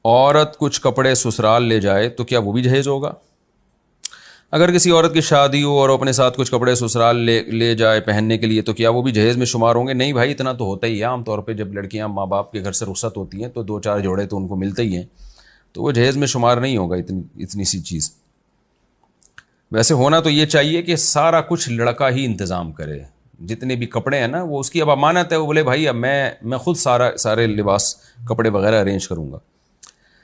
عورت کچھ کپڑے سسرال لے جائے تو کیا وہ بھی جہیز ہوگا؟ اگر کسی عورت کی شادی ہو اور اپنے ساتھ کچھ کپڑے سسرال لے جائے پہننے کے لیے تو کیا وہ بھی جہیز میں شمار ہوں گے؟ نہیں بھائی، اتنا تو ہوتا ہی ہے. عام طور پہ جب لڑکیاں ماں باپ کے گھر سے رخصت ہوتی ہیں تو 2-4 جوڑے تو ان کو ملتے ہی ہیں، تو وہ جہیز میں شمار نہیں ہوگا اتنی سی چیز. ویسے ہونا تو یہ چاہیے کہ سارا کچھ لڑکا ہی انتظام کرے، جتنے بھی کپڑے ہیں نا وہ اس کی اب امانت ہے. وہ بولے بھائی اب میں خود سارے لباس کپڑے وغیرہ ارینج کروں گا.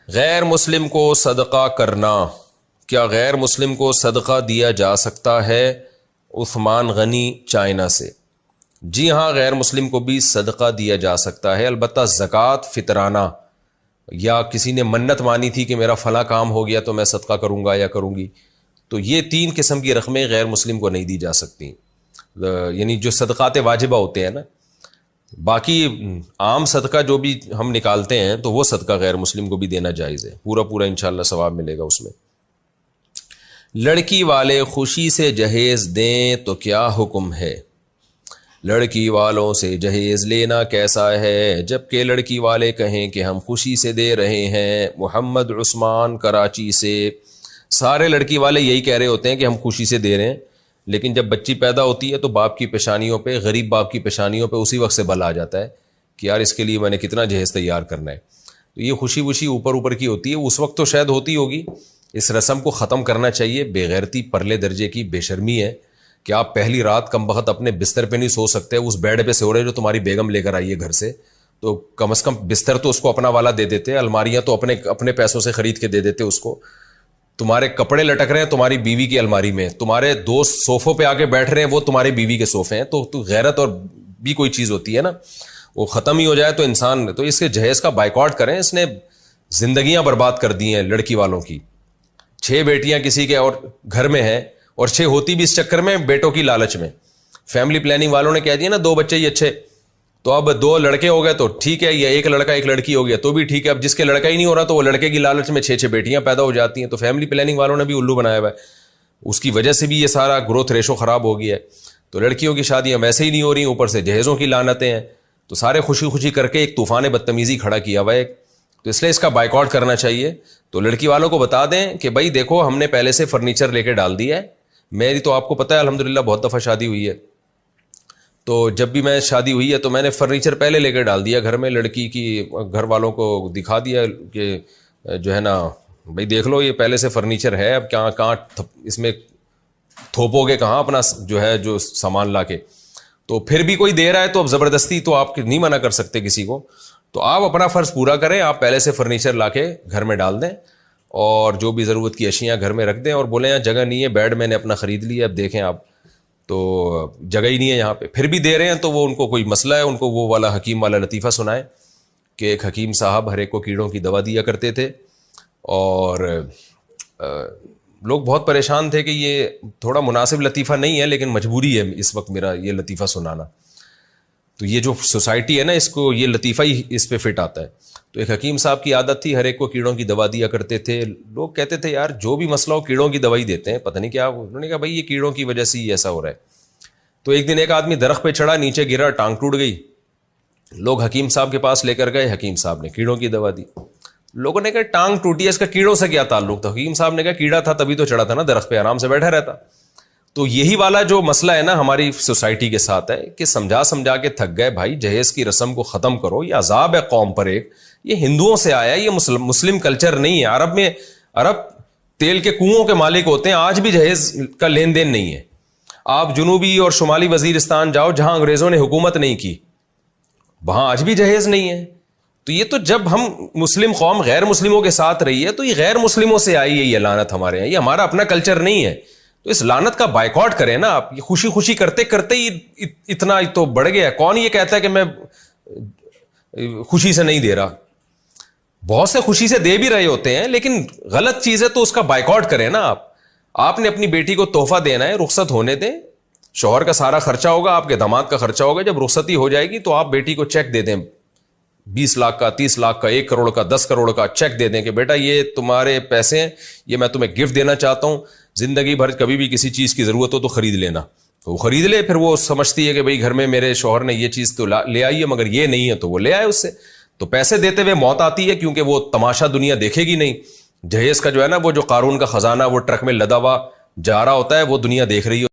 غیر مسلم کو صدقہ کرنا، کیا غیر مسلم کو صدقہ دیا جا سکتا ہے؟ عثمان غنی چائنا سے. جی ہاں، غیر مسلم کو بھی صدقہ دیا جا سکتا ہے، البتہ زکوٰۃ فطرانہ، یا کسی نے منت مانی تھی کہ میرا فلاں کام ہو گیا تو میں صدقہ کروں گا یا کروں گی، تو یہ 3 قسم کی رقمیں غیر مسلم کو نہیں دی جا سکتی. یعنی جو صدقات واجبہ ہوتے ہیں نا، باقی عام صدقہ جو بھی ہم نکالتے ہیں تو وہ صدقہ غیر مسلم کو بھی دینا جائز ہے، پورا انشاءاللہ ثواب ملے گا اس میں. لڑکی والے خوشی سے جہیز دیں تو کیا حکم ہے؟ لڑکی والوں سے جہیز لینا کیسا ہے جبکہ لڑکی والے کہیں کہ ہم خوشی سے دے رہے ہیں؟ محمد عثمان کراچی سے. سارے لڑکی والے یہی کہہ رہے ہوتے ہیں کہ ہم خوشی سے دے رہے ہیں، لیکن جب بچی پیدا ہوتی ہے تو باپ کی پیشانیوں پہ، غریب باپ کی پیشانیوں پہ اسی وقت سے بل آ جاتا ہے کہ یار اس کے لیے میں نے کتنا جہیز تیار کرنا ہے. تو یہ خوشی وشی اوپر کی ہوتی ہے، اس وقت تو شاید ہوتی ہوگی. اس رسم کو ختم کرنا چاہیے. بے غیرتی پرلے درجے کی بے شرمی ہے کہ آپ پہلی رات کم بخت اپنے بستر پہ نہیں سو سکتے، اس بیڈ پہ سو رہے جو تمہاری بیگم لے کر آئی ہے گھر سے، تو کم از کم بستر تو اس کو اپنا والا دے دیتے، الماریاں تو اپنے پیسوں سے خرید کے دے دیتے اس کو. تمہارے کپڑے لٹک رہے ہیں تمہاری بیوی کی الماری میں، تمہارے دوست صوفوں پہ آ کے بیٹھ رہے ہیں وہ تمہاری بیوی کے صوفے ہیں. تو غیرت اور بھی کوئی چیز ہوتی ہے نا، وہ ختم ہی ہو جائے تو انسان، تو اس کے جہیز کا بائیکاٹ کریں. اس نے زندگیاں برباد کر دی ہیں لڑکی والوں کی. 6 بیٹیاں کسی کے اور گھر میں ہیں، اور 6 ہوتی بھی اس چکر میں بیٹوں کی لالچ میں. فیملی پلاننگ والوں نے کہہ دیا نا 2 بچے ہی اچھے، تو اب 2 لڑکے ہو گئے تو ٹھیک ہے، یا 1 لڑکا 1 لڑکی ہو گیا تو بھی ٹھیک ہے. اب جس کے لڑکا ہی نہیں ہو رہا تو وہ لڑکے کی لالچ میں 6 بیٹیاں پیدا ہو جاتی ہیں. تو فیملی پلاننگ والوں نے بھی الو بنایا ہوا ہے، اس کی وجہ سے بھی یہ سارا گروتھ ریشو خراب ہو گیا ہے. تو لڑکیوں کی شادیاں ویسے ہی نہیں ہو رہی، اوپر سے جہیزوں کی لعنتیں ہیں. تو سارے خوشی کر کے ایک طوفان بدتمیزی کھڑا کیا ہوا ہے. تو اس لیے اس کا بائیکاٹ کرنا چاہیے. تو لڑکی والوں کو بتا دیں کہ بھائی دیکھو ہم نے پہلے سے فرنیچر لے کے ڈال دیا ہے. میری تو آپ کو پتہ ہے الحمدللہ بہت دفعہ شادی ہوئی ہے، تو جب بھی میں شادی ہوئی ہے تو میں نے فرنیچر پہلے لے کے ڈال دیا گھر میں. لڑکی کی گھر والوں کو دکھا دیا کہ جو ہے نا بھائی دیکھ لو یہ پہلے سے فرنیچر ہے، اب کہاں اس میں تھوپو گے کہاں اپنا جو سامان لا کے. تو پھر بھی کوئی دے رہا ہے تو اب زبردستی تو آپ نہیں منع کر سکتے کسی کو. تو آپ اپنا فرض پورا کریں، آپ پہلے سے فرنیچر لا کے گھر میں ڈال دیں اور جو بھی ضرورت کی اشیاء گھر میں رکھ دیں، اور بولیں یہاں جگہ نہیں ہے، بیڈ میں نے اپنا خرید لیا، اب دیکھیں آپ تو جگہ ہی نہیں ہے یہاں پہ. پھر بھی دے رہے ہیں تو وہ ان کو کوئی مسئلہ ہے، ان کو وہ والا حکیم والا لطیفہ سنائیں کہ ایک حکیم صاحب ہر ایک کو کیڑوں کی دوا دیا کرتے تھے، اور لوگ بہت پریشان تھے کہ یہ تھوڑا مناسب لطیفہ نہیں ہے لیکن مجبوری ہے اس وقت میرا یہ لطیفہ سنانا. تو یہ جو سوسائٹی ہے نا اس کو یہ لطیفہ ہی اس پہ فٹ آتا ہے. تو ایک حکیم صاحب کی عادت تھی، ہر ایک کو کیڑوں کی دوا دیا کرتے تھے. لوگ کہتے تھے یار جو بھی مسئلہ ہو کیڑوں کی دوائی دیتے ہیں، پتہ نہیں کیا. انہوں نے کہا بھائی یہ کیڑوں کی وجہ سے ہی ایسا ہو رہا ہے. تو ایک دن ایک آدمی درخت پہ چڑھا، نیچے گرا، ٹانگ ٹوٹ گئی. لوگ حکیم صاحب کے پاس لے کر گئے، حکیم صاحب نے کیڑوں کی دوا دی. لوگوں نے کہا ٹانگ ٹوٹی ہے، اس کا کیڑوں سے کیا تعلق تھا؟ حکیم صاحب نے کہا کیڑا تھا تبھی تو چڑھا تھا نا درخت پہ، آرام سے بیٹھا رہتا. تو یہی والا جو مسئلہ ہے نا ہماری سوسائٹی کے ساتھ ہے کہ سمجھا کے تھک گئے. بھائی جہیز کی رسم کو ختم کرو، یہ عذاب ہے قوم پر. ایک یہ ہندوؤں سے آیا ہے، یہ مسلم کلچر نہیں ہے. عرب تیل کے کنوؤں کے مالک ہوتے ہیں، آج بھی جہیز کا لین دین نہیں ہے. آپ جنوبی اور شمالی وزیرستان جاؤ جہاں انگریزوں نے حکومت نہیں کی، وہاں آج بھی جہیز نہیں ہے. تو یہ تو جب ہم مسلم قوم غیر مسلموں کے ساتھ رہی ہے تو یہ غیر مسلموں سے آئی ہے یہ لعنت ہمارے یہاں، یہ ہمارا اپنا کلچر نہیں ہے. تو اس لعنت کا بائیکاٹ کریں نا آپ. یہ خوشی کرتے ہی اتنا تو بڑھ گیا. کون یہ کہتا ہے کہ میں خوشی سے نہیں دے رہا؟ بہت سے خوشی سے دے بھی رہے ہوتے ہیں، لیکن غلط چیز ہے تو اس کا بائیکاٹ کریں نا آپ. آپ نے اپنی بیٹی کو تحفہ دینا ہے، رخصت ہونے دیں. شوہر کا سارا خرچہ ہوگا، آپ کے داماد کا خرچہ ہوگا. جب رخصتی ہو جائے گی تو آپ بیٹی کو چیک دے دیں، 20 لاکھ کا، 30 لاکھ کا، 1 کروڑ کا، 10 کروڑ کا چیک دے دیں کہ بیٹا یہ تمہارے پیسے ہیں، یہ میں تمہیں گفٹ دینا چاہتا ہوں. زندگی بھر کبھی بھی کسی چیز کی ضرورت ہو تو خرید لینا. تو وہ خرید لے. پھر وہ سمجھتی ہے کہ بھئی گھر میں میرے شوہر نے یہ چیز تو لے آئی ہے مگر یہ نہیں ہے، تو وہ لے آئے اس سے. تو پیسے دیتے ہوئے موت آتی ہے کیونکہ وہ تماشا دنیا دیکھے گی نہیں. جہیز کا جو ہے نا وہ جو قارون کا خزانہ وہ ٹرک میں لدا ہوا جا رہا ہوتا ہے وہ دنیا دیکھ رہی